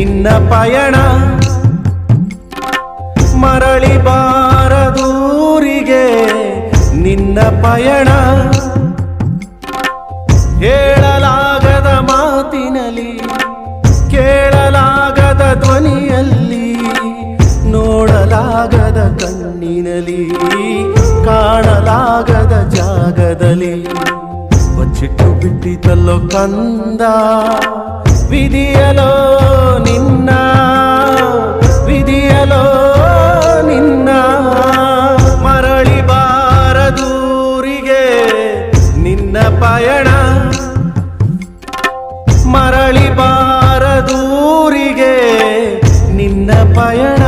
ನಿನ್ನ ಪಯಣ ಮರಳಿ ಬಾರದೂರಿಗೆ ನಿನ್ನ ಪಯಣ ಹೇಳಲಾಗದ ಮಾತಿನಲ್ಲಿ ಕೇಳಲಾಗದ ಧ್ವನಿಯಲ್ಲಿ ನೋಡಲಾಗದ ಕಣ್ಣಿನಲ್ಲಿ ಕಾಣಲಾಗದ ಜಾಗದಲ್ಲಿ ಬಚ್ಚಿಟ್ಟು ಬಿಟ್ಟಿತಲ್ಲೋ ಕಂದ ವಿಧಿಯಲೋ ನಿನ್ನ ವಿಧಿಯಲೋ ನಿನ್ನ ಮರಳಿ ಬಾರದೂರಿಗೆ ನಿನ್ನ ಪಯಣ ಮರಳಿ ಬಾರದೂರಿಗೆ ನಿನ್ನ ಪಯಣ